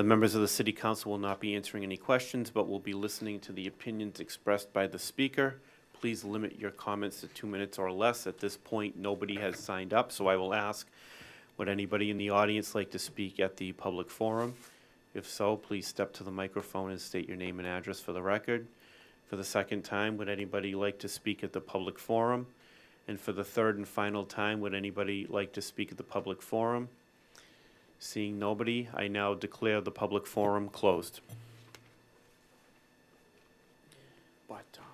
The members of the City Council will not be answering any questions, but will be listening to the opinions expressed by the speaker. Please limit your comments to 2 minutes or less. At this point, nobody has signed up, so I will ask, would anybody in the audience like to speak at the public forum? If so, please step to the microphone and state your name and address for the record. For the second time, would anybody like to speak at the public forum? And for the third and final time, would anybody like to speak at the public forum? Seeing nobody, I now declare the public forum closed. But, yeah.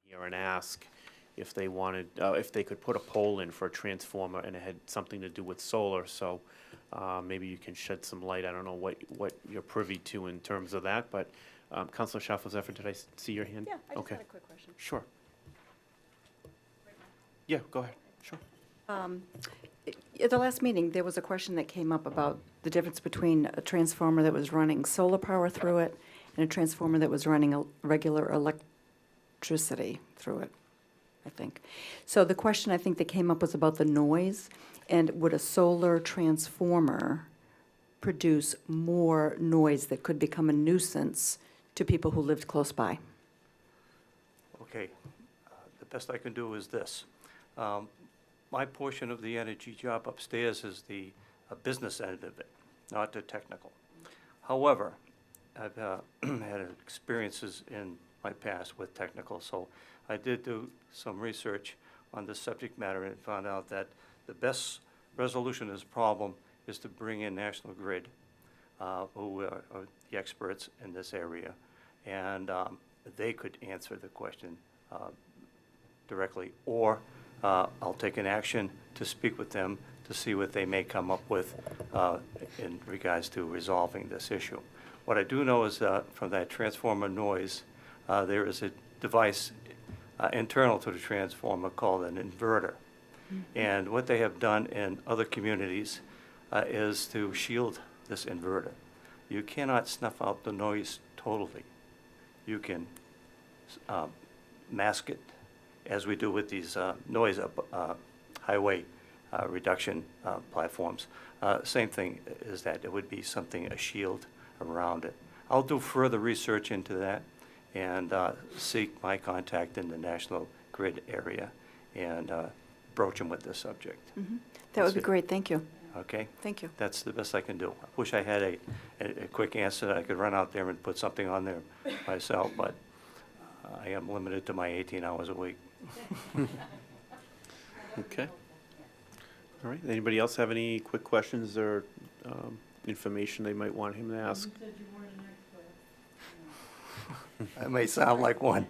Here and ask if they wanted, if they could put a pole in for a transformer and it had something to do with solar, so maybe you can shed some light. I don't know what you're privy to in terms of that, but Councilor Schaffel-Zephyr, did I see your hand? Yeah, I just Okay. had a quick question. Sure. Yeah, go ahead, sure. At the last meeting, there was a question that came up about the difference between a transformer that was running solar power through it and a transformer that was running a regular electricity through it, I think. So the question I think that came up was about the noise, and would a solar transformer produce more noise that could become a nuisance to people who lived close by? Okay, the best I can do is this. My portion of the energy job upstairs is the business end of it, not the technical. However, I've had experiences in my past with technical, so I did do some research on this subject matter and found out that the best resolution of this problem is to bring in National Grid, who are the experts in this area, and they could answer the question directly, or I'll take an action to speak with them to see what they may come up with in regards to resolving this issue. What I do know is from that transformer noise, there is a device internal to the transformer called an inverter. Mm-hmm. And what they have done in other communities is to shield this inverter. You cannot snuff out the noise totally. You can mask it, as we do with these noise highway reduction platforms. Same thing is that it would be something, a shield around it. I'll do further research into that and seek my contact in the National Grid area and broach them with this subject. Mm-hmm. That would be great, thank you. okay? Thank you. That's the best I can do. I wish I had a quick answer that I could run out there and put something on there myself, but I am limited to my 18 hours a week. Okay. All right, anybody else have any quick questions or information they might want him to ask? I may sound like one.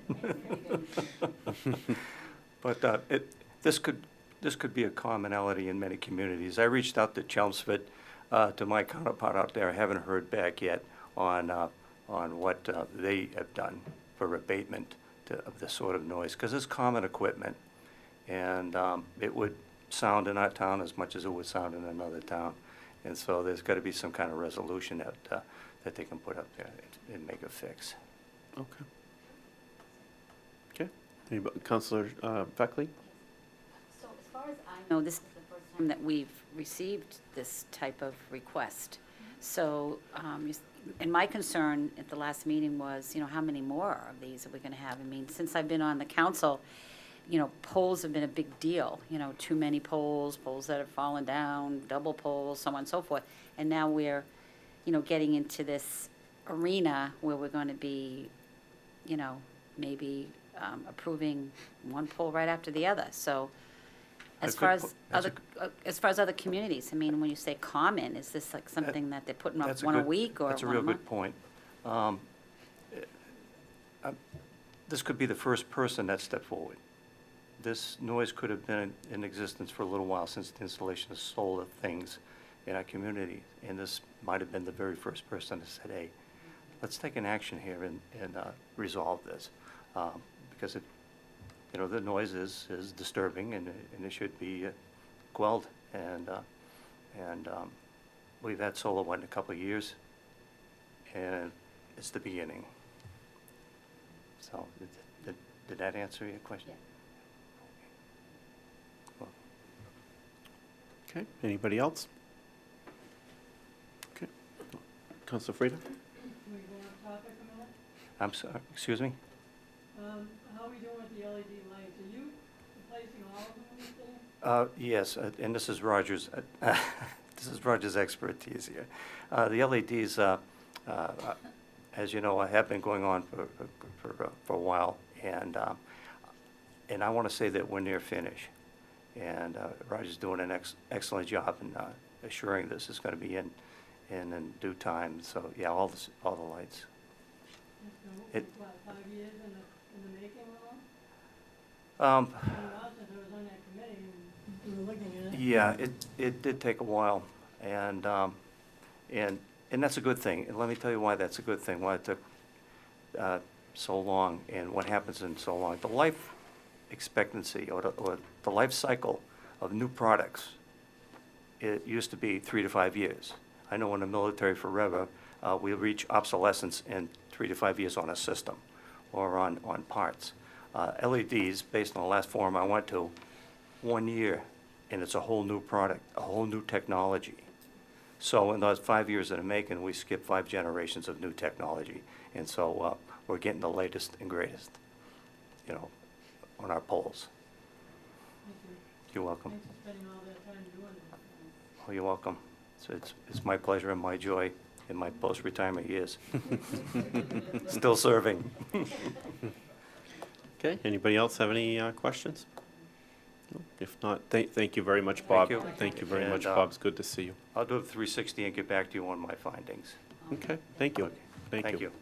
But this could be a commonality in many communities. I reached out to Chelmsford, to my counterpart out there. I haven't heard back yet on what they have done for abatement of this sort of noise, because it's common equipment, and it would sound in our town as much as it would sound in another town. And so there's got to be some kind of resolution that they can put up there and make a fix. Okay. Okay. Councillor Beckley? So as far as I know, this is the first time that we've received this type of request. So, and my concern at the last meeting was, how many more of these are we going to have? I mean, since I've been on the council, poles have been a big deal, too many poles, poles that have fallen down, double poles, so on and so forth. And now we're, getting into this arena where we're going to be, maybe approving one pole right after the other. So as far as other communities, I mean, when you say common, is this like something that they're putting up one a week or one a month? That's a real good point. This could be the first person that stepped forward. This noise could have been in existence for a little while since the installation of solar things in our community, and this might have been the very first person that said, hey, let's take an action here and resolve this, because the noise is disturbing, and it should be quelled, and we've had solar, in a couple of years, and it's the beginning. So did that answer your question? Yeah. Okay, anybody else? Okay. Councillor Frida? Can we go on topic a minute? I'm sorry, excuse me? How are we doing with the LED lights? Are you replacing all of them these days? Yes, and this is Roger's, this is Roger's expertise here. The LEDs, as you know, have been going on for a while, and I want to say that we're near finish. And Roger's doing an excellent job in assuring this is going to be in due time. So yeah, all the lights. What, 5 years in the making or Um, since I was on that committee and we were looking at it. Yeah, it did take a while, and that's a good thing. And let me tell you why that's a good thing, why it took so long, and what happens in so long. The life expectancy or the life cycle of new products, it used to be 3 to 5 years. I know in the military forever, we reach obsolescence in 3 to 5 years on a system or on parts. LEDs, based on the last forum I went to, 1 year, and it's a whole new product, a whole new technology. So in those 5 years that I'm making, we skipped 5 generations of new technology. And so we're getting the latest and greatest, on our poles. Thank you. You're welcome. Thanks for spending all that time doing this. Oh, you're welcome. So it's my pleasure and my joy in my post-retirement years. Still serving. Okay, anybody else have any questions? No? If not, thank you very much, Bob. you. Thank you very And, much, Bob. It's good to see you. I'll do a 360 and get back to you on my findings. Okay, thank you. Okay. Thank you.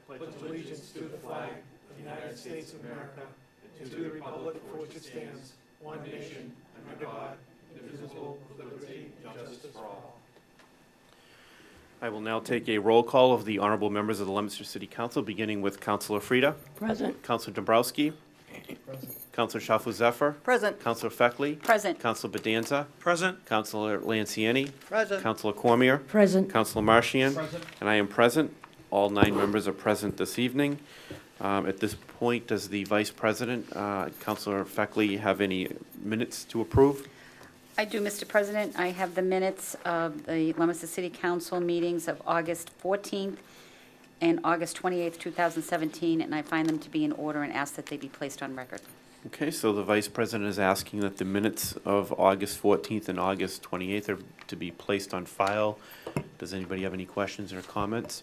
pledge allegiance to the flag of the United States of America and to the republic for which it stands, one nation, under God, indivisible, with liberty and justice for all. I will now take a roll call of the honorable members of the Leominster City Council, beginning with Councilor Frida, Present. Councilor Dombrowski, Councilor Shalfo Zephyr, Present. Councilor Feckley, Present. Councilor Bedanza, Present. Councilor Lanciani, Present. Councilor Cormier, Present. Councilor Marchian, and I am present. All 9 members are present this evening. At this point, does the Vice President, Councilor Feckley, have any minutes to approve? I do, Mr. President. I have the minutes of the Leominster City Council meetings of August 14th and August 28th, 2017, and I find them to be in order and ask that they be placed on record. Okay, so the Vice President is asking that the minutes of August 14th and August 28th are to be placed on file. Does anybody have any questions or comments?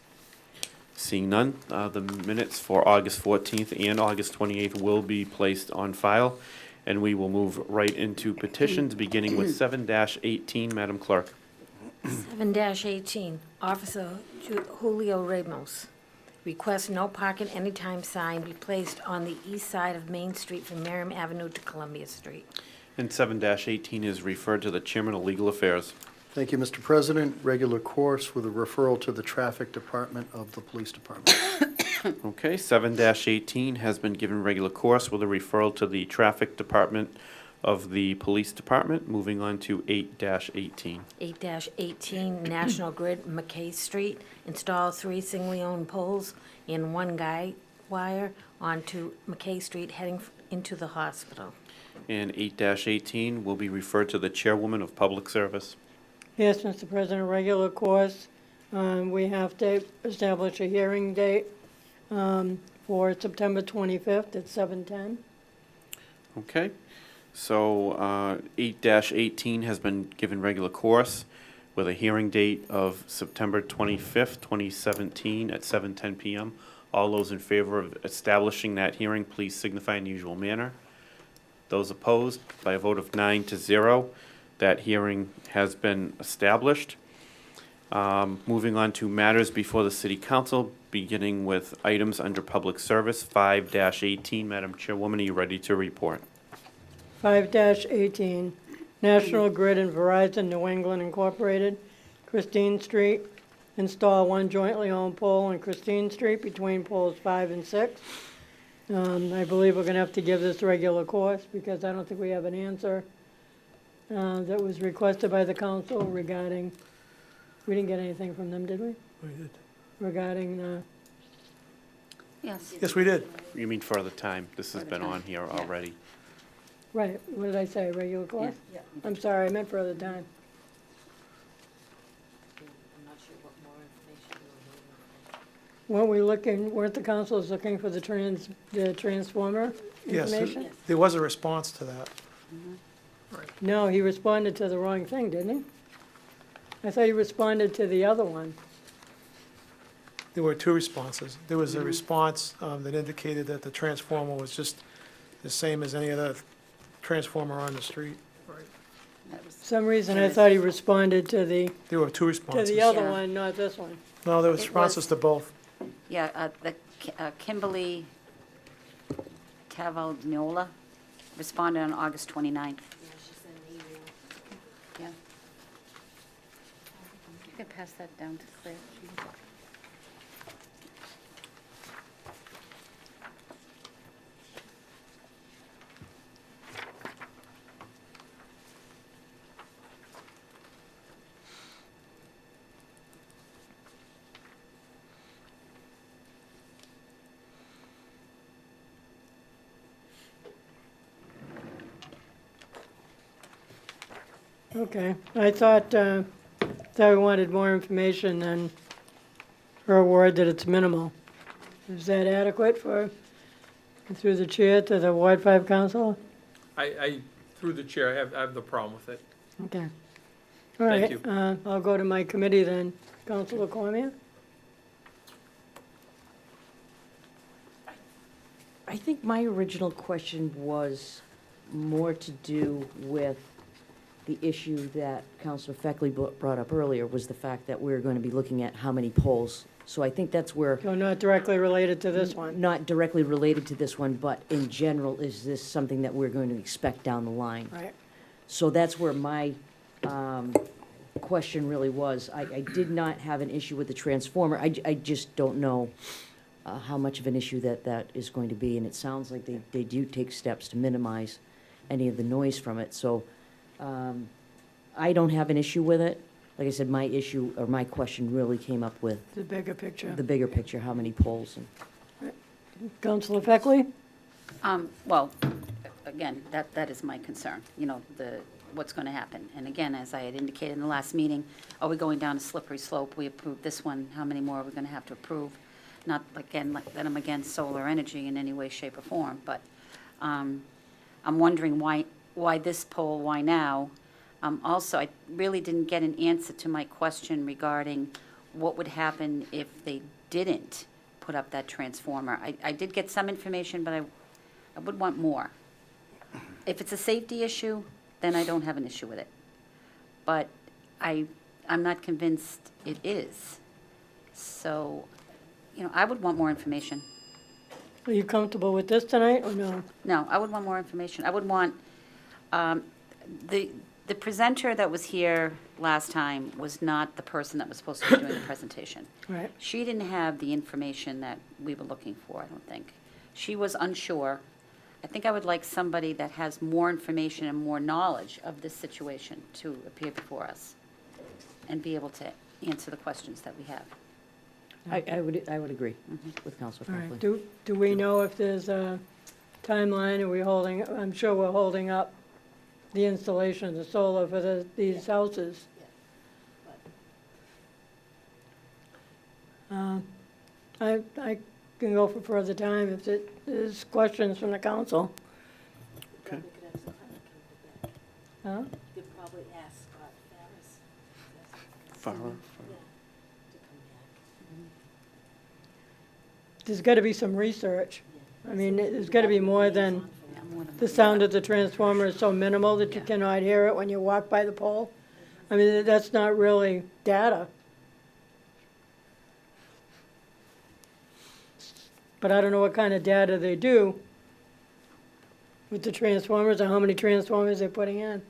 Seeing none, the minutes for August 14th and August 28th will be placed on file, and we will move right into petitions, beginning with 7-18, Madam Clerk. 7-18, Officer Julio Ramos. Request no parking anytime sign be placed on the east side of Main Street from Merriam Avenue to Columbia Street. And 7-18 is referred to the Chairman of Legal Affairs. Thank you, Mr. President. Regular course with a referral to the Traffic Department of the Police Department. Okay, 7-18 has been given regular course with a referral to the Traffic Department of the Police Department. Moving on to 8-18. 8-18, National Grid, McKay Street. Install 3 singly owned poles and 1 guide wire onto McKay Street heading into the hospital. And 8-18 will be referred to the Chairwoman of Public Service. Yes, Mr. President, regular course. We have to establish a hearing date for September 25th at 7:10. Okay, so 8-18 has been given regular course with a hearing date of September 25th, 2017 at 7:10 p.m. All those in favor of establishing that hearing, please signify in the usual manner. Those opposed, by a vote of 9-0, that hearing has been established. Moving on to matters before the City Council, beginning with items under Public Service, 5-18. Madam Chairwoman, are you ready to report? 5-18, National Grid and Verizon New England Incorporated, Christine Street. Install 1 jointly owned pole on Christine Street between poles 5 and 6. I believe we're going to have to give this regular course because I don't think we have an answer that was requested by the council regarding, we didn't get anything from them, did we? We did. Regarding, Yes. Yes, we did. You mean further time? This has Further been time, on here yeah. already. right, what did I say, regular course? Yeah. I'm sorry, I meant for other time. I'm not sure what more information you Weren't the councils looking for the transformer Yes, information? there was a response to that. No, he responded to the wrong thing, didn't he? I thought he responded to the other one. There were 2 responses. There was a response that indicated that the transformer was just the same as any other transformer on the street. That was- For some reason, I thought he responded to the There were 2 to responses. the other Yeah. one, not this one. No, there was It responses was- to both. Yeah, Kimberly Tavagnola responded on August 29th. Yeah. You can pass that down to Claire. Okay, I thought we wanted more information than her word that it's minimal. Is that adequate through the chair to the Ward 5 council? Through the chair, I have no problem with it. Okay. All right. Thank you. I'll go to my committee then. Councilor Cormier? I think my original question was more to do with the issue that Councilor Feckley brought up earlier was the fact that we're going to be looking at how many poles. So I think that's where, So not directly related to this one. not directly related to this one, but in general, is this something that we're going to expect down the line? Right. So that's where my question really was. I did not have an issue with the transformer. I just don't know how much of an issue that is going to be. And it sounds like they do take steps to minimize any of the noise from it. So I don't have an issue with it. Like I said, my issue, or my question really came up with The bigger picture. the bigger picture, how many poles. And Councilor Feckley? Well, again, that is my concern, you know, what's going to happen. And again, as I had indicated in the last meeting, are we going down a slippery slope? We approved this one, how many more are we going to have to approve? Not, again, like that I'm against solar energy in any way, shape, or form, but I'm wondering why this pole, why now? Also, I really didn't get an answer to my question regarding what would happen if they didn't put up that transformer. I did get some information, but I would want more. If it's a safety issue, then I don't have an issue with it. But I'm not convinced it is. So, you know, I would want more information. Are you comfortable with this tonight, or no? No, I would want more information. I would want, the presenter that was here last time was not the person that was supposed to be doing the presentation. Right. She didn't have the information that we were looking for, I don't think. She was unsure. I think I would like somebody that has more information and more knowledge of this situation to appear before us and be able to answer the questions that we have. I would agree with Councilor All right. Feckley. Do we know if there's a timeline? Are we holding, I'm sure we're holding up the installation of the solar for these houses. I can go for further time if there's questions from the council. Okay. Huh? You could probably ask Scott Farris Farah, to come back. There's got to be some research. I mean, there's got to be more than More than the sound of the transformer is so minimal that you Yeah. cannot hear it when you walk by the pole. I mean, that's not really data. But I don't know what kind of data they do with the transformers, or how many transformers they're putting in.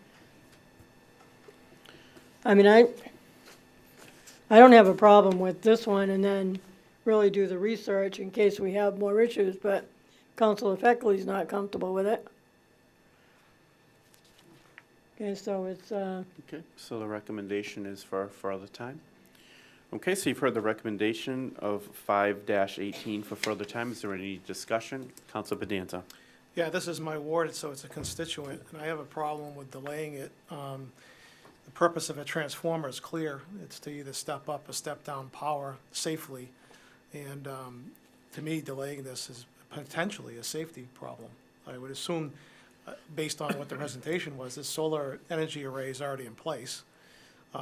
I mean, I don't have a problem with this one, and then really do the research in case we have more issues, but Councilor Feckley's not comfortable with it. Okay, so it's, Okay, so the recommendation is for further time. Okay, so you've heard the recommendation of 5-18 for further time. Is there any discussion? Council Bedanza. Yeah, this is my ward, so it's a constituent, and I have a problem with delaying it. The purpose of a transformer is clear. It's to either step up or step down power safely. And to me, delaying this is potentially a safety problem. I would assume, based on what the presentation was, this solar energy array is already in place.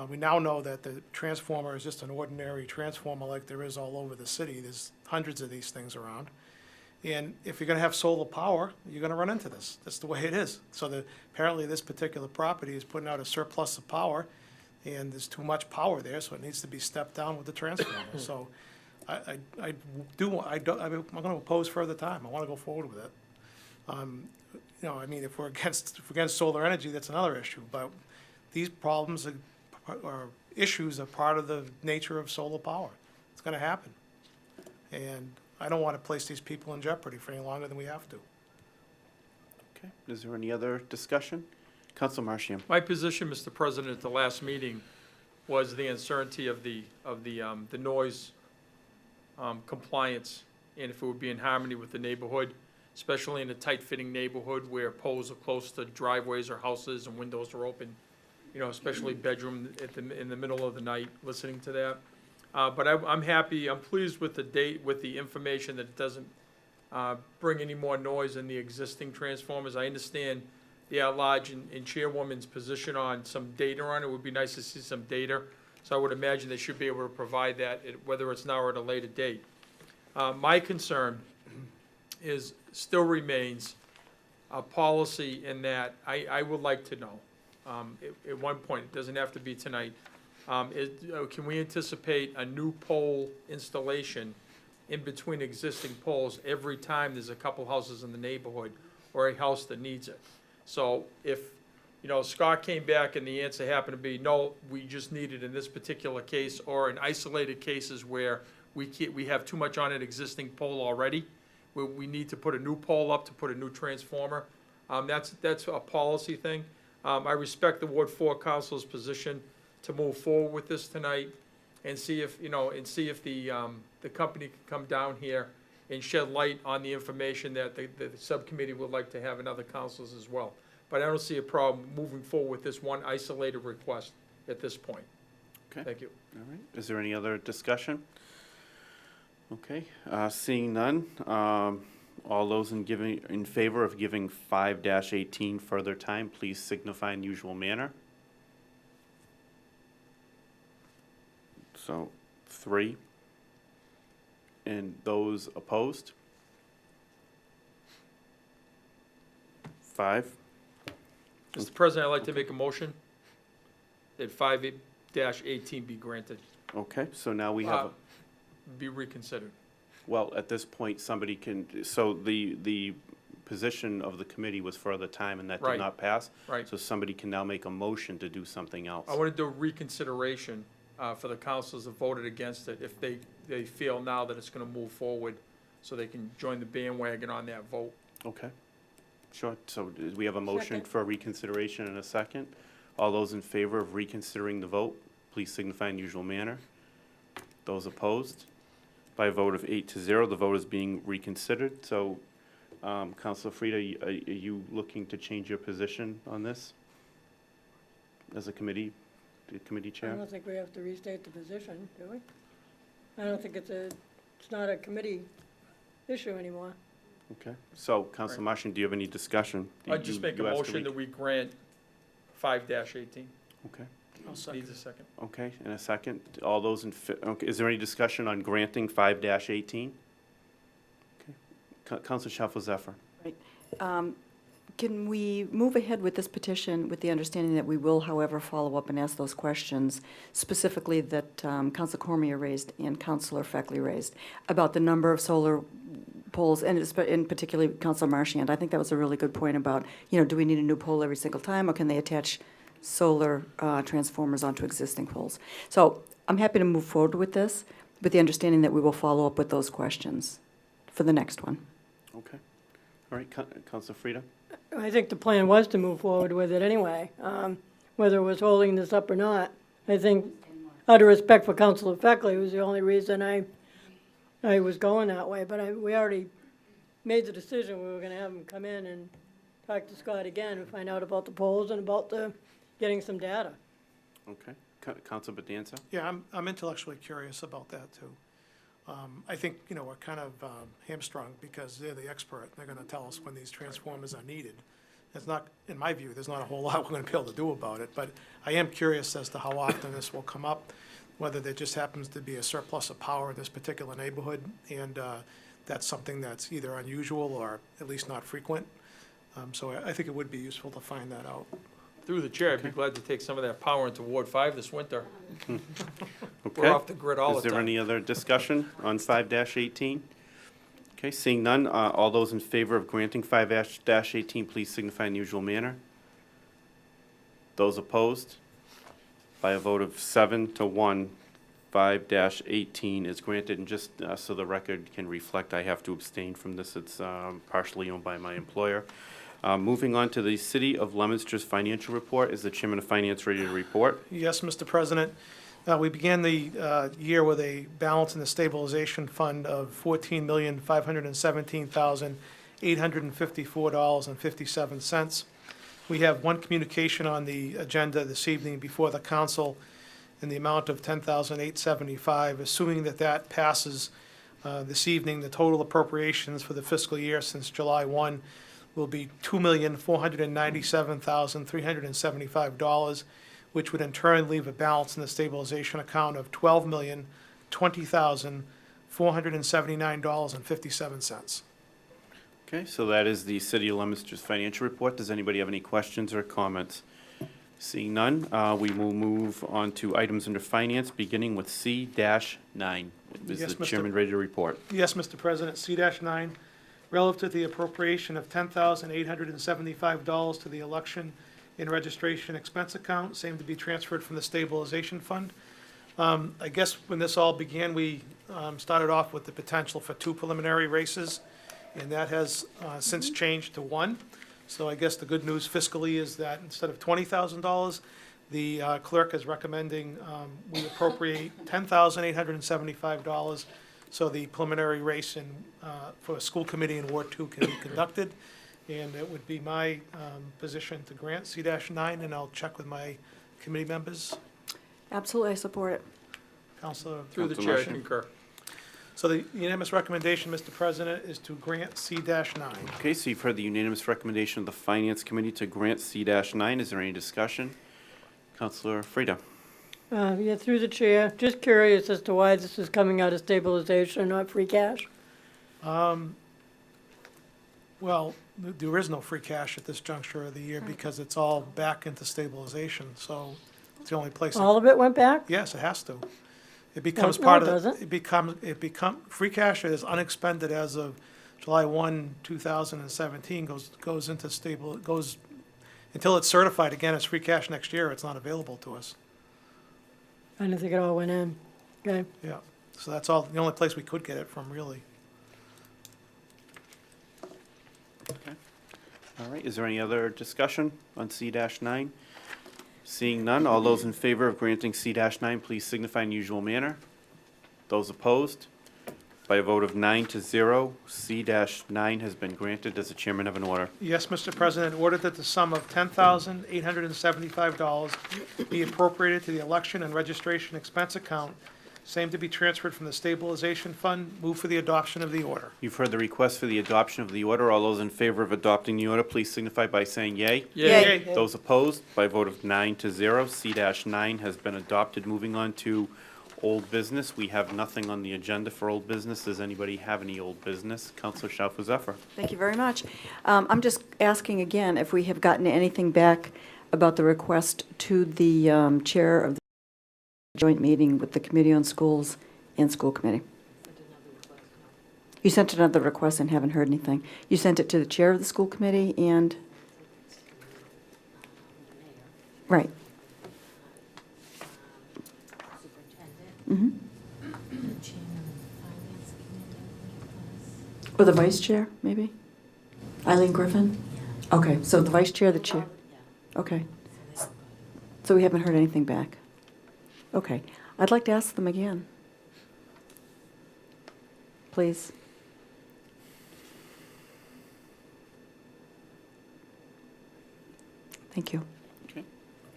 We now know that the transformer is just an ordinary transformer like there is all over the city. There's hundreds of these things around. And if you're gonna have solar power, you're gonna run into this. That's the way it is. So apparently this particular property is putting out a surplus of power, and there's too much power there, so it needs to be stepped down with the transformer. So I'm gonna oppose further time. I wanna go forward with it. You know, I mean, if we're against solar energy, that's another issue, but these problems or issues are part of the nature of solar power. It's gonna happen. And I don't want to place these people in jeopardy for any longer than we have to. Okay, is there any other discussion? Council Marchiam. My position, Mr. President, at the last meeting was the uncertainty of the noise compliance, and if it would be in harmony with the neighborhood, especially in a tight-fitting neighborhood where poles are close to driveways or houses and windows are open, you know, especially bedroom in the middle of the night, listening to that. But I'm happy, I'm pleased with the date, with the information that it doesn't bring any more noise in the existing transformers. I understand the at-large and chairwoman's position on some data on it. It would be nice to see some data. So I would imagine they should be able to provide that, whether it's now or at a later date. My concern still remains a policy in that I would like to know at one point, it doesn't have to be tonight. Can we anticipate a new pole installation in between existing poles every time there's a couple houses in the neighborhood or a house that needs it? So if, Scott came back and the answer happened to be, no, we just need it in this particular case, or in isolated cases where we have too much on an existing pole already, where we need to put a new pole up to put a new transformer, that's a policy thing. I respect the Ward 4 Council's position to move forward with this tonight and see if, the company can come down here and shed light on the information that the subcommittee would like to have in other councils as well. But I don't see a problem moving forward with this one isolated request at this point. Okay. Thank you. All right. Is there any other discussion? Okay, seeing none, all those in favor of giving 5-18 further time, please signify in usual manner. So, 3. And those opposed? 5. Mr. President, I'd like to make a motion that 5-18 be granted, Okay, so now we have, be reconsidered. well, at this point, somebody can, so the position of the committee was for the time, and that did Right. not pass. Right. So somebody can now make a motion to do something else. I want to do reconsideration for the councils that voted against it, if they feel now that it's going to move forward, so they can join the bandwagon on that vote. Okay, sure. So we have a motion Second. for reconsideration and a second. All those in favor of reconsidering the vote, please signify in usual manner. Those opposed? By a vote of 8-0, the vote is being reconsidered. So, Councilor Frieda, are you looking to change your position on this as a committee I chair? don't think we have to restate the position, do we? I don't think it's not a committee issue anymore. Okay. So, Councilor Martian, do you have any discussion? I'd just make a You asked to motion that we grant 5-18. Okay. I'll second. Needs a second. Okay, and a second. All those okay, is there any discussion on granting 5-18? Okay. Councilor Shalfo-Zephyr. Can we move ahead with this petition with the understanding that we will, however, follow up and ask those questions, specifically that Councilor Cormier raised and Councilor Feckley raised, about the number of solar poles, and in particularly Councilor Marchand? I think that was a really good point about, do we need a new pole every single time, or can they attach solar transformers onto existing poles? So I'm happy to move forward with this, with the understanding that we will follow up with those questions for the next one. Okay. All right, Councilor Frieda? I think the plan was to move forward with it anyway, whether it was holding this up or not. I think, out of respect for Councilor Feckley, was the only reason I was going that way, but we already made the decision we were gonna have him come in and talk to Scott again and find out about the polls and about getting some data. Okay. Councilor Bedanza? Yeah, I'm intellectually curious about that, too. I think, we're kind of hamstrung because they're the expert. They're gonna tell us when these transformers are needed. It's not, in my view, there's not a whole lot we're gonna be able to do about it, but I am curious as to how often this will come up, whether there just happens to be a surplus of power in this particular neighborhood, and that's something that's either unusual or at least not frequent. So I think it would be useful to find that out. Through the chair, I'd be glad to take some of that power into Ward 5 this winter. Okay. We're off the grid all the Is there time. any other discussion on 5-18? Okay, seeing none, all those in favor of granting 5-18, please signify in the usual manner. Those opposed? By a vote of 7-1, 5-18 is granted. And just so the record can reflect, I have to abstain from this. It's partially owned by my employer. Moving on to the City of Leominster's financial report. Is the Chairman of Finance ready to report? Yes, Mr. President. We began the year with a balance in the stabilization fund of $14,517,854.57. We have one communication on the agenda this evening before the council in the amount of $10,875. Assuming that passes this evening, the total appropriations for the fiscal year since July 1 will be $2,497,375, which would in turn leave a balance in the stabilization account of $12,020,479.57. Okay, so that is the City of Leominster's financial report. Does anybody have any questions or comments? Seeing none, we will move on to items under finance, beginning with C-9. Is Yes, the Mr. chairman ready to report? Yes, Mr. President, C-9, relative to the appropriation of $10,875 to the election and registration expense account, same to be transferred from the stabilization fund. I guess when this all began, we started off with the potential for 2 preliminary races, and that has since changed to 1. So I guess the good news fiscally is that instead of $20,000, the clerk is recommending we appropriate $10,875, so the preliminary race for a school committee in Ward 2 can be conducted. And it would be my position to grant C-9, and I'll check with my committee members. Absolutely, I support it. Counselor. Through the Councilor chair, I Marchand. concur. So the unanimous recommendation, Mr. President, is to grant C-9. Okay, so you've heard the unanimous recommendation of the Finance Committee to grant C-9. Is there any discussion? Counselor Frida. Yeah, through the chair, just curious as to why this is coming out of stabilization, not free cash? Well, there is no free cash at this juncture of the year because it's all back into stabilization, so it's the only place. All of it went back? Yes, it has to. It becomes No, part it of, doesn't. free cash is unexpended as of July 1, 2017, goes into stable, it goes, until it's certified again as free cash next year, it's not available to us. I didn't think it all went in. Okay. Yeah, so that's all, the only place we could get it from, really. All right, is there any other discussion on C-9? Seeing none, all those in favor of granting C-9, please signify in the usual manner. Those opposed? By a vote of 9-0, C-9 has been granted. Does the chairman have an order? Yes, Mr. President, order that the sum of $10,875 be appropriated to the election and registration expense account, same to be transferred from the stabilization fund. Move for the adoption of the order. You've heard the request for the adoption of the order. All those in favor of adopting the order, please signify by saying yea. Yay. Those opposed, by a vote of 9-0, C-9 has been adopted. Moving on to old business. We have nothing on the agenda for old business. Does anybody have any old business? Counselor Schauffer-Zephyr. Thank you very much. I'm just asking again if we have gotten anything back about the request to the chair of the joint meeting with the Committee on Schools and School Committee. You sent another request and haven't heard anything. You sent it to the chair of the school committee and? Right. Mm-hmm. Or the vice chair, maybe? Eileen Griffin? Okay, so the vice chair, the chair? Okay. So we haven't heard anything back? Okay. I'd like to ask them again. Please. Thank you.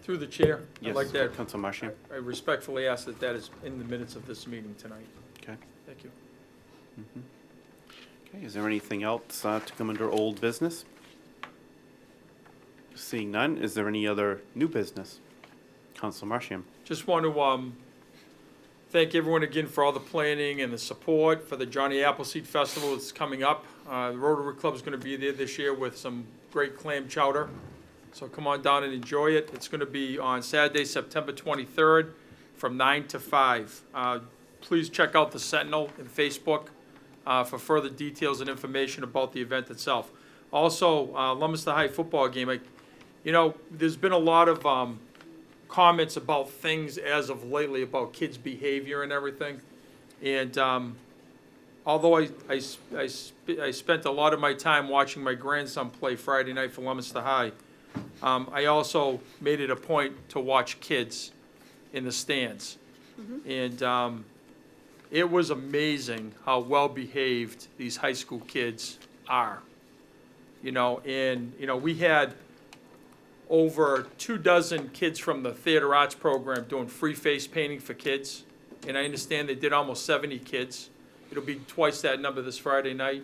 Through the chair, I'd Yes, like that, Counselor Marchand. I respectfully ask that that is in the minutes of this meeting tonight. Okay. Thank you. Okay, is there anything else to come under old business? Seeing none, is there any other new business? Counselor Marchand. Just want to thank everyone again for all the planning and the support for the Johnny Appleseed Festival that's coming up. The Rotary Club's going to be there this year with some great clam chowder. So come on down and enjoy it. It's going to be on Saturday, September 23rd from 9 to 5. Please check out the Sentinel and Facebook for further details and information about the event itself. Also, Leominster High football game. There's been a lot of comments about things as of lately about kids' behavior and everything. And although I spent a lot of my time watching my grandson play Friday night for Leominster High, I also made it a point to watch kids in the stands. And it was amazing how well-behaved these high school kids are. We had over 24 kids from the theater arts program doing free face painting for kids. And I understand they did almost 70 kids. It'll be twice that number this Friday night.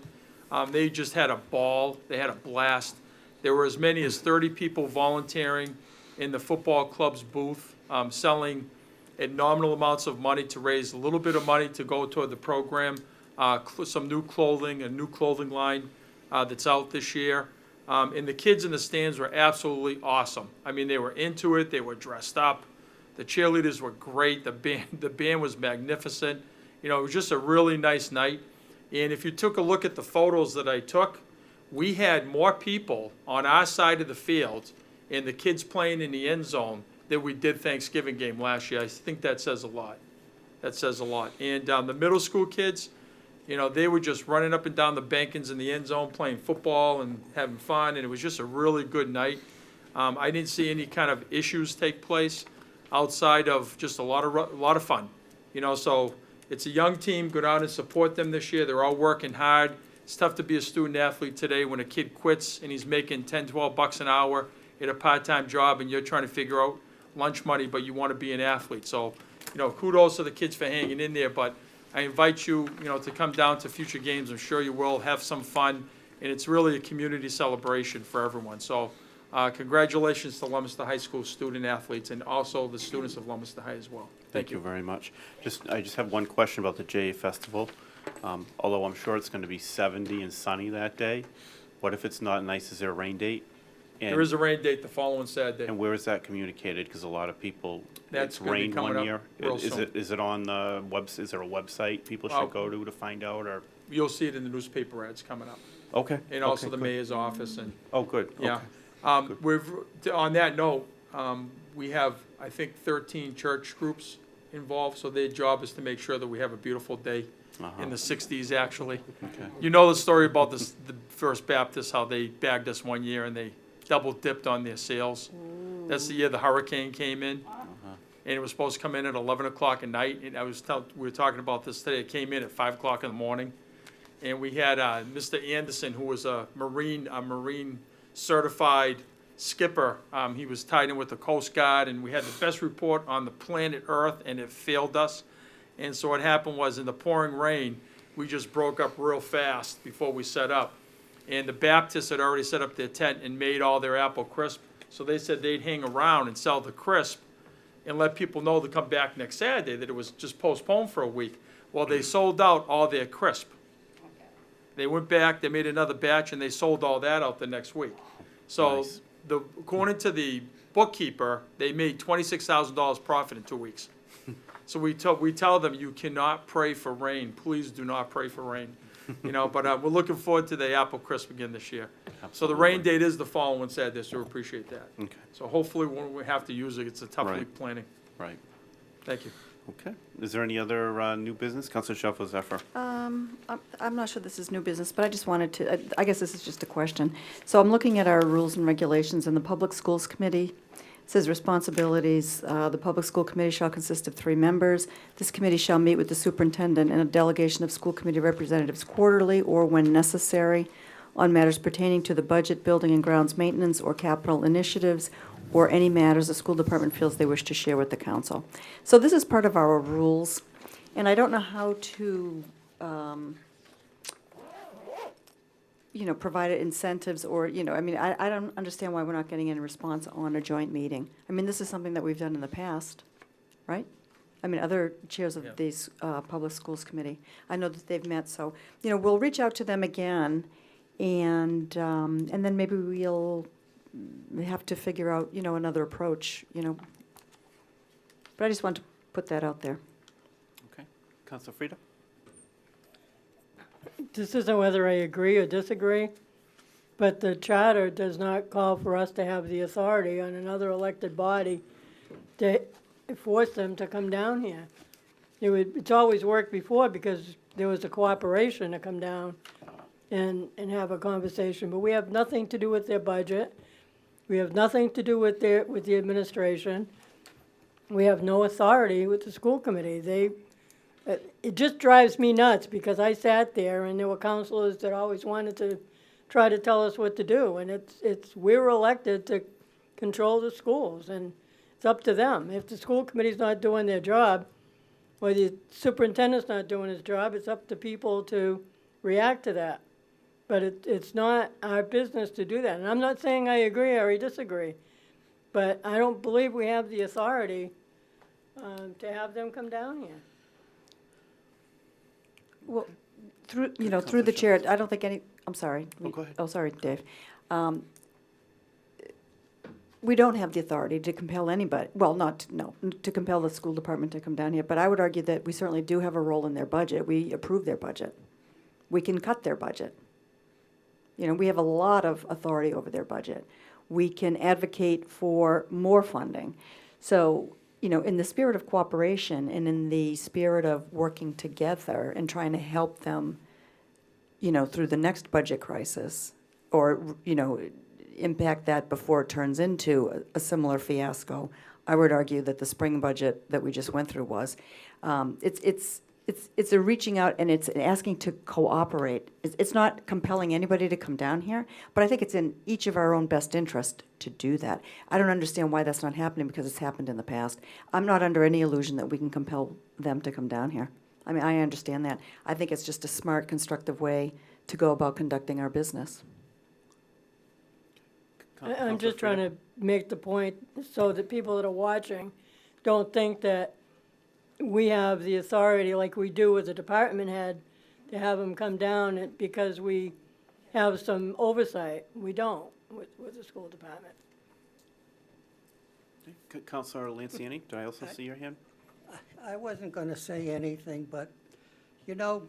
They just had a ball. They had a blast. There were as many as 30 people volunteering in the football club's booth, selling at nominal amounts of money to raise a little bit of money to go toward the program, some new clothing, a new clothing line that's out this year. And the kids in the stands were absolutely awesome. I mean, they were into it, they were dressed up. The cheerleaders were great, the band was magnificent. You know, it was just a really nice night. And if you took a look at the photos that I took, we had more people on our side of the field and the kids playing in the end zone than we did Thanksgiving game last year. I think that says a lot. That says a lot. And the middle school kids, you know, they were just running up and down the bankings in the end zone, playing football and having fun, and it was just a really good night. I didn't see any kind of issues take place outside of just a lot of fun. You know, so it's a young team. Go down and support them this year. They're all working hard. It's tough to be a student athlete today when a kid quits and he's making 10, 12 bucks an hour at a part-time job and you're trying to figure out lunch money, but you want to be an athlete. So, you know, kudos to the kids for hanging in there, but I invite you, you know, to come down to future games. I'm sure you will. Have some fun, and it's really a community celebration for everyone. So, congratulations to Leominster High School student athletes and also the students of Leominster High as well. Thank you very much. I just have one question about the JA Festival. Although I'm sure it's going to be 70 and sunny that day, what if it's not nice? Is there a rain date? And, There is a rain date the following Saturday. and where is that communicated? Because a lot of people, That's it's gonna be rained coming one up year. real Is soon. it on the is there a website people Oh. should go to find out, or? You'll see it in the newspaper ads coming up, Okay. and also okay, the good. mayor's office and. Oh, good. Yeah. Okay. On that note, we have, I think, 13 church groups involved, so their job is to make sure that we have a beautiful day Uh-huh. in the 60s, actually. Okay. You know the story about the First Baptist, how they bagged us one year and they double dipped on their sales. That's the year the hurricane came in. And it was supposed to come in at 11 o'clock at night, and we were talking about this today, it came in at 5 o'clock in the morning. And we had Mr. Anderson, who was a Marine certified skipper. He was tied in with the Coast Guard, and we had the best report on the planet Earth, and it failed us. And so what happened was, in the pouring rain, we just broke up real fast before we set up. And the Baptists had already set up their tent and made all their apple crisp. So they said they'd hang around and sell the crisp and let people know to come back next Saturday, that it was just postponed for a week. Well, they sold out all their crisp. They went back, they made another batch, and they sold all that out the next week. So, Nice. according to the bookkeeper, they made $26,000 profit in 2 weeks. So we tell them, you cannot pray for rain. Please do not pray for rain. You know, but we're looking forward to the apple crisp again this year. So the rain Absolutely. date is the following Saturday, so we appreciate that. Okay, So hopefully when we have to use it, it's a tough Right. week planning. right. Thank you. Okay. Is there any other new business? Councilor Shuffle Zephyr. I'm not sure this is new business, but I just wanted to, I guess this is just a question. So I'm looking at our rules and regulations in the Public Schools Committee. It says responsibilities, the Public School Committee shall consist of 3 members. This committee shall meet with the superintendent and a delegation of school committee representatives quarterly or when necessary on matters pertaining to the budget, building and grounds maintenance, or capital initiatives, or any matters the school department feels they wish to share with the council. So this is part of our rules, and I don't know how to, provide incentives or, I don't understand why we're not getting any response on a joint meeting. I mean, this is something that we've done in the past, right? I mean, other chairs Yeah. of these Public Schools Committee, I know that they've met, so, we'll reach out to them again, and then maybe we'll have to figure out, another approach, But I just want to put that out there. Okay. Councilor Frida? This isn't whether I agree or disagree, but the charter does not call for us to have the authority on another elected body to force them to come down here. It's always worked before because there was a cooperation to come down and have a conversation, but we have nothing to do with their budget. We have nothing to do with the administration. We have no authority with the school committee. It just drives me nuts because I sat there and there were counselors that always wanted to try to tell us what to do. And we're elected to control the schools and it's up to them. If the school committee's not doing their job or the superintendent's not doing his job, it's up to people to react to that. But it's not our business to do that. And I'm not saying I agree or I disagree, but I don't believe we have the authority to have them come down here. Well, through the chair, I don't think I'm sorry. Oh, go ahead. Oh, sorry, Dave. We don't have the authority to compel anybody, well, to compel the school department to come down here, but I would argue that we certainly do have a role in their budget. We approve their budget. We can cut their budget. You know, we have a lot of authority over their budget. We can advocate for more funding. So, you know, in the spirit of cooperation and in the spirit of working together and trying to help them, you know, through the next budget crisis, or, you know, impact that before it turns into a similar fiasco, I would argue that the spring budget that we just went through was. It's a reaching out and it's asking to cooperate. It's not compelling anybody to come down here, but I think it's in each of our own best interest to do that. I don't understand why that's not happening because it's happened in the past. I'm not under any illusion that we can compel them to come down here. I mean, I understand that. I think it's just a smart, constructive way to go about conducting our business. I'm just trying to make the point so that people that are watching don't think that we have the authority like we do with the department head to have them come down because we have some oversight. We don't with the school department. Councilor Lanciani, do I also see your hand? I wasn't going to say anything, but, you know,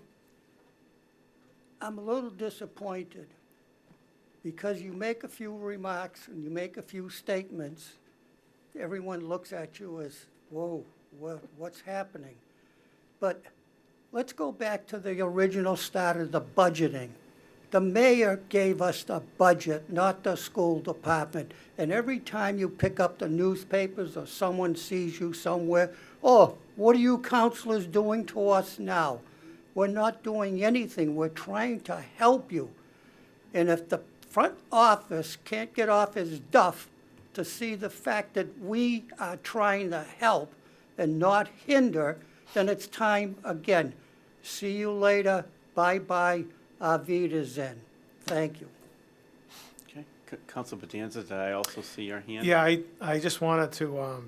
I'm a little disappointed because you make a few remarks and you make a few statements. Everyone looks at you as, whoa, what's happening? But let's go back to the original start of the budgeting. The mayor gave us the budget, not the school department. And every time you pick up the newspapers or someone sees you somewhere, oh, what are you counselors doing to us now? We're not doing anything. We're trying to help you. And if the front office can't get off his duff to see the fact that we are trying to help and not hinder, then it's time again. See you later. Bye-bye. Auf Wiedersehen. Thank you. Okay, Councilor Bedanza, did I also see your hand? Yeah, I just wanted to,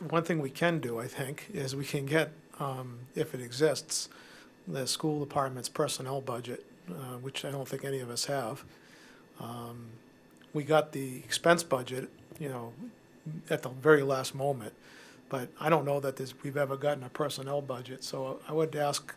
one thing we can do, I think, is we can get, if it exists, the school department's personnel budget, which I don't think any of us have. We got the expense budget, you know, at the very last moment, but I don't know that we've ever gotten a personnel budget, so I would ask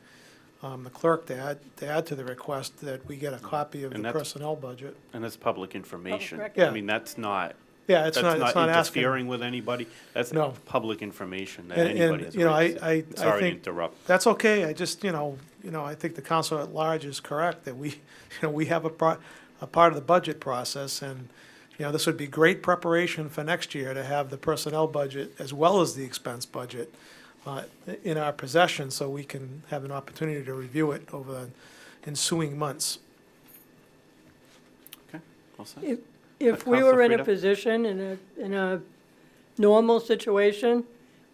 the clerk to add to the request that we get a copy of And the that's- personnel budget. And that's public information. Public record. I mean, that's not, Yeah, it's that's not not asking. interfering with anybody. That's No. public information that And- anybody has a you know, right to I see. Sorry to think interrupt. that's okay. I just, you know, I think the council at large is correct that we, you know, we have a part of the budget process, and, you know, this would be great preparation for next year to have the personnel budget as well as the expense budget in our possession, so we can have an opportunity to review it over the ensuing months. Okay, all set? If we Counselor were in a Frida? position, in a normal situation,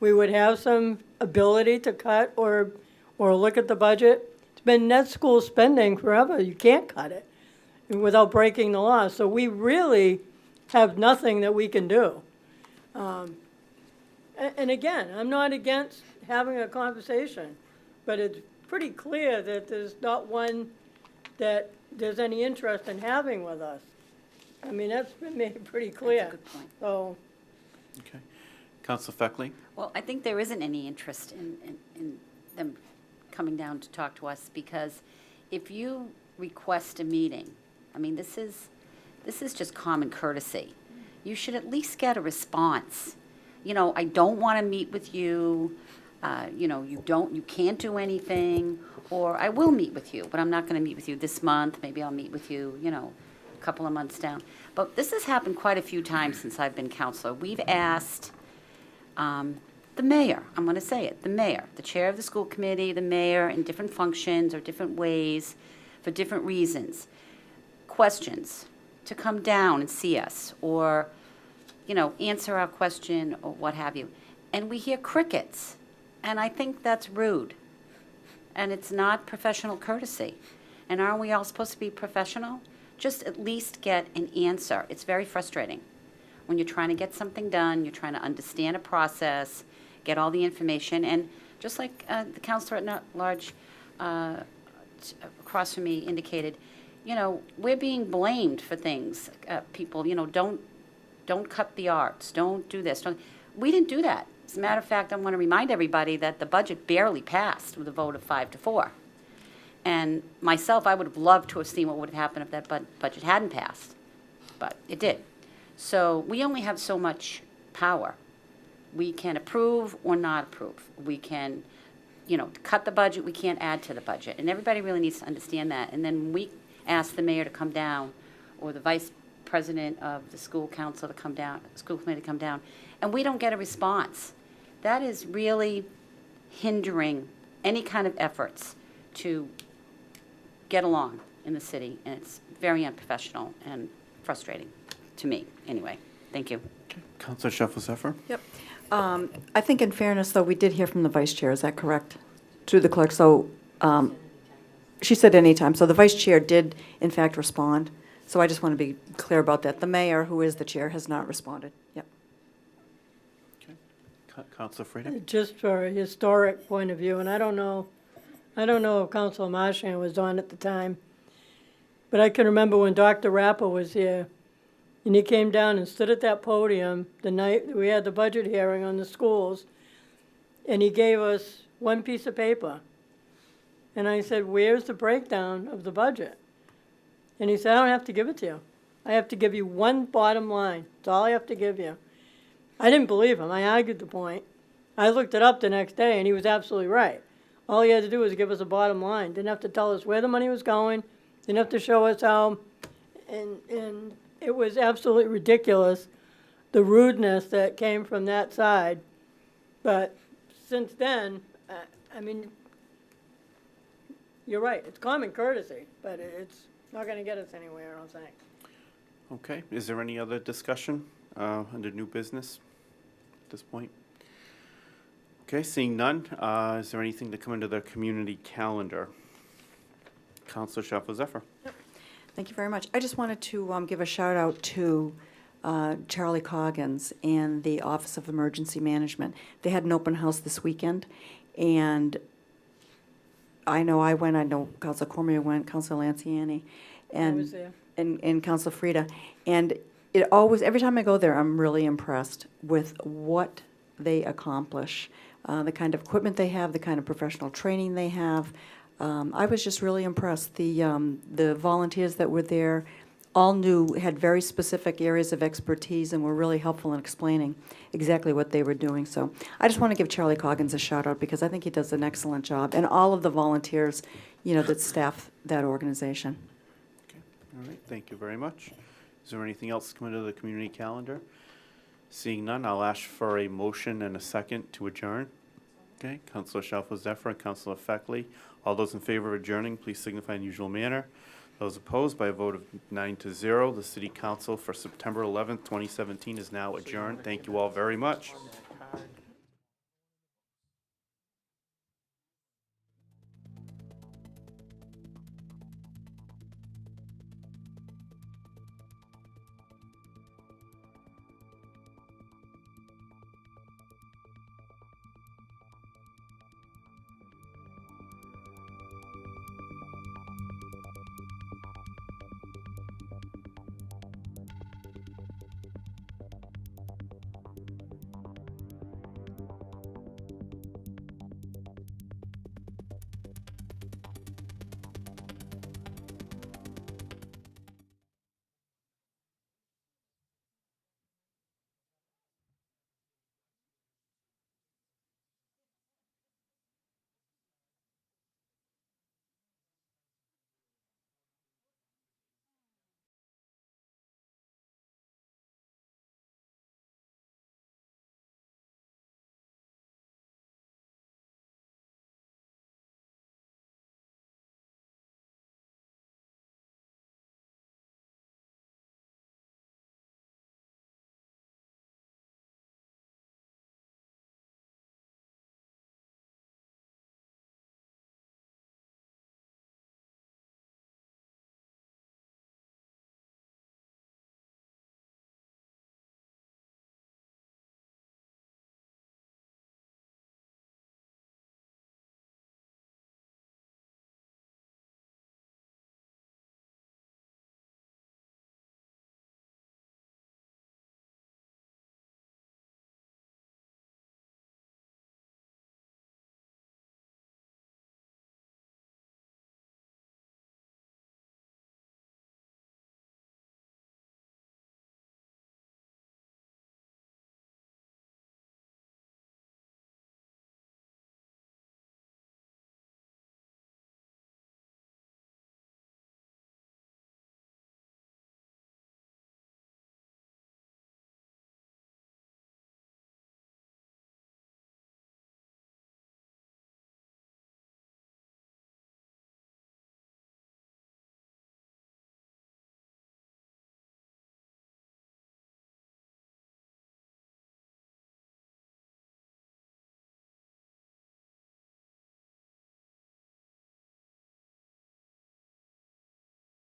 we would have some ability to cut or look at the budget. It's been net school spending forever. You can't cut it without breaking the law. So we really have nothing that we can do. And again, I'm not against having a conversation, but it's pretty clear that there's not one that there's any interest in having with us. I mean, that's been made pretty clear. That's a good point. So, Okay. Councilor Feckley? Well, I think there isn't any interest in them coming down to talk to us, because if you request a meeting, I mean, this is just common courtesy. You should at least get a response. You know, I don't want to meet with you, you know, you can't do anything, or I will meet with you, but I'm not going to meet with you this month, maybe I'll meet with you, you know, a couple of months down. But this has happened quite a few times since I've been counselor. We've asked the mayor, I'm going to say it, the mayor, the chair of the school committee, the mayor, in different functions or different ways, for different reasons, questions, to come down and see us, or, you know, answer our question, or what have you. And we hear crickets, and I think that's rude, and it's not professional courtesy. And aren't we all supposed to be professional? Just at least get an answer. It's very frustrating. When you're trying to get something done, you're trying to understand a process, get all the information, and just like the counselor at large across from me indicated, you know, we're being blamed for things. People, you know, don't cut the arts, don't do this. We didn't do that. As a matter of fact, I want to remind everybody that the budget barely passed with a vote of 5-4. And myself, I would have loved to have seen what would have happened if that budget hadn't passed, but it did. So we only have so much power. We can approve or not approve. We can, you know, cut the budget, we can't add to the budget. And everybody really needs to understand that. And then when we ask the mayor to come down, or the vice president of the school council to come down, school committee to come down, and we don't get a response, that is really hindering any kind of efforts to get along in the city, and it's very unprofessional and frustrating, to me, anyway. Thank you. Counselor Shuffle-Zephyr? Yep. I think in fairness, though, we did hear from the vice chair, is that correct? Through the clerk, so, she said anytime, so the vice chair did, in fact, respond. So I just want to be clear about that. The mayor, who is the chair, has not responded. Yep. Counselor Frida? Just for a historic point of view, and I don't know if Councilor Marchand was on at the time, but I can remember when Dr. Rapper was here, and he came down and stood at that podium the night that we had the budget hearing on the schools, and he gave us one piece of paper. And I said, "Where's the breakdown of the budget?" And he said, "I don't have to give it to you. I have to give you one bottom line. That's all I have to give you." I didn't believe him. I argued the point. I looked it up the next day, and he was absolutely right. All he had to do was give us a bottom line. Didn't have to tell us where the money was going. Didn't have to show us how. And it was absolutely ridiculous, the rudeness that came from that side. But since then, I mean, you're right. It's common courtesy, but it's not going to get us anywhere, I don't think. Okay, is there any other discussion under new business at this point? Okay, seeing none, is there anything to come into the community calendar? Counselor Shuffle-Zephyr? Thank you very much. I just wanted to give a shout out to Charlie Coggins and the Office of Emergency Management. They had an open house this weekend, and I know I went, I know Councilor Cormier went, Councilor Lanciani, I was there. and Councilor Frida. And it always, every time I go there, I'm really impressed with what they accomplish, the kind of equipment they have, the kind of professional training they have. I was just really impressed. The volunteers that were there all had very specific areas of expertise and were really helpful in explaining exactly what they were doing. So I just want to give Charlie Coggins a shout out because I think he does an excellent job, and all of the volunteers, you know, that staff that organization. Okay, all right, thank you very much. Is there anything else coming to the community calendar? Seeing none, I'll ask for a motion and a second to adjourn. Okay, Councilor Shuffle-Zephyr and Councilor Feckley. All those in favor of adjourning, please signify in the usual manner. Those opposed, by a vote of 9-0, the City Council for September 11th, 2017 is now adjourned. Thank you all very much.